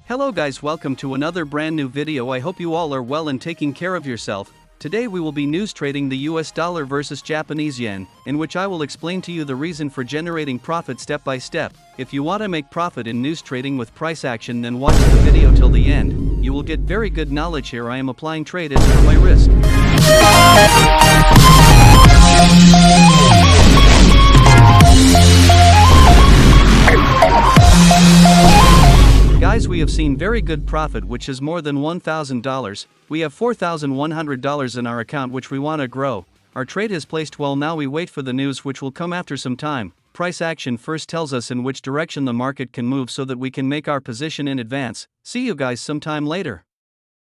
Hello guys, welcome to another brand new video. I hope you all are well and taking care of yourself. Today we will be news trading the US dollar versus Japanese yen, in which I will explain to you the reason for generating profit step by step. If you want to make profit in news trading with price action, then watch the video till the end. You will get very good knowledge here. I am applying trade as per my risk. Guys, we have seen very good profit, which is more than $1,000. We have $4,100 in our account, which we want to grow. Our trade is placed well. Now we wait for the news, which will come after some time. Price action first tells us in which direction the market can move so that we can make our position in advance. See you guys sometime later.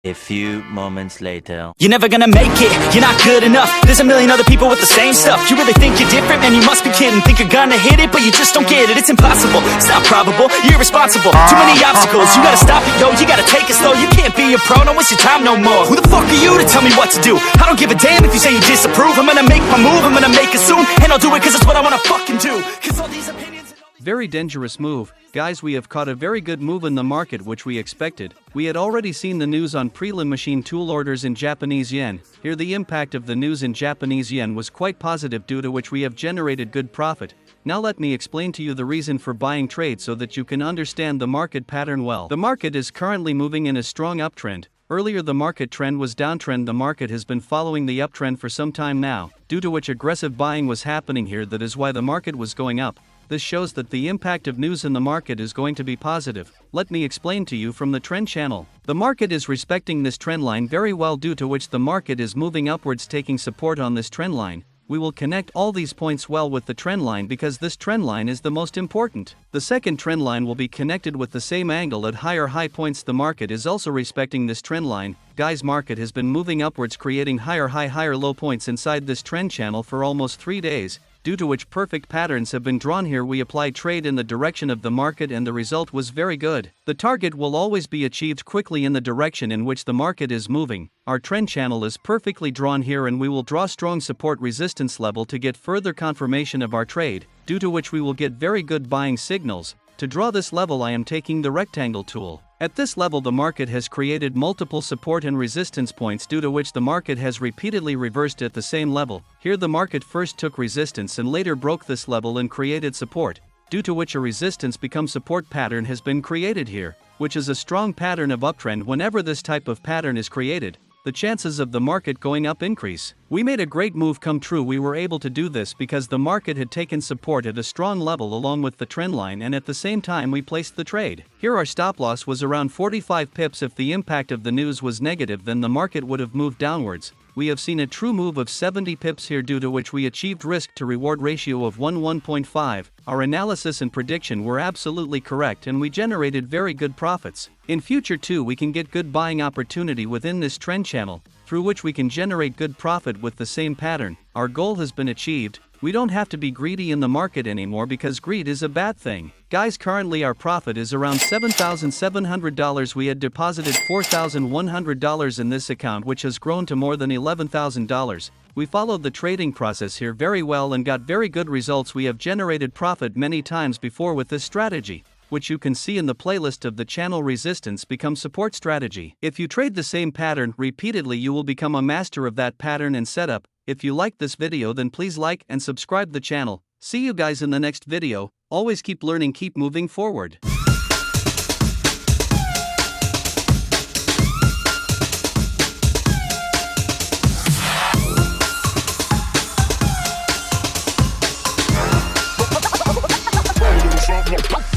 A few moments later. You're never gonna make it, you're not good enough. There's a million other people with the same stuff. You really think you're different? Man, you must be kidding. Think you're gonna hit it, but you just don't get it. It's impossible, it's not probable, you're irresponsible. Too many obstacles, you gotta stop it, yo. You gotta take it slow, you can't be a pro. Don't waste your time no more. Who the fuck are you to tell me what to do? I don't give a damn if you say you disapprove. I'm gonna make my move, I'm gonna make it soon. And I'll do it cause it's what I wanna fucking do. Cause all these opinions... Very dangerous move. Guys, we have caught a very good move in the market, which we expected. We had already seen the news on Prelim machine tool orders in Japanese yen. Here the impact of the news in Japanese yen was quite positive, due to which we have generated good profit. Now let me explain to you the reason for buying trade so that you can understand the market pattern well. The market is currently moving in a strong uptrend. Earlier the market trend was downtrend. The market has been following the uptrend for some time now, due to which aggressive buying was happening here. That is why the market was going up. This shows that the impact of news in the market is going to be positive. Let me explain to you from the trend channel. The market is respecting this trend line very well, due to which the market is moving upwards, taking support on this trend line. We will connect all these points well with the trend line because this trend line is the most important. The second trend line will be connected with the same angle at higher high points. The market is also respecting this trend line. Guys, market has been moving upwards, creating higher high, higher low points inside this trend channel for almost 3 days. Due to which perfect patterns have been drawn here. We applied trade in the direction of the market and the result was very good. The target will always be achieved quickly in the direction in which the market is moving. Our trend channel is perfectly drawn here, and we will draw strong support resistance level to get further confirmation of our trade, due to which we will get very good buying signals. To draw this level I am taking the rectangle tool. At this level the market has created multiple support and resistance points, due to which the market has repeatedly reversed at the same level. Here the market first took resistance and later broke this level and created support, due to which a resistance become support pattern has been created here, which is a strong pattern of uptrend. Whenever this type of pattern is created, the chances of the market going up increase. We made a great move come true. We were able to do this because the market had taken support at a strong level along with the trend line, and at the same time we placed the trade. Here our stop loss was around 45 pips. If the impact of the news was negative, then the market would have moved downwards. We have seen a true move of 70 pips here, due to which we achieved risk to reward ratio of 1.5. Our analysis and prediction were absolutely correct and we generated very good profits. In future too we can get good buying opportunity within this trend channel, through which we can generate good profit with the same pattern. Our goal has been achieved. We don't have to be greedy in the market anymore because greed is a bad thing. Guys, currently our profit is around $7,700. We had deposited $4,100 in this account, which has grown to more than $11,000. We followed the trading process here very well and got very good results. We have generated profit many times before with this strategy, which you can see in the playlist of the channel resistance become support strategy. If you trade the same pattern repeatedly, you will become a master of that pattern and setup. If you like this video, then please like and subscribe the channel. See you guys in the next video. Always keep learning, keep moving forward.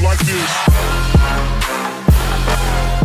Like this.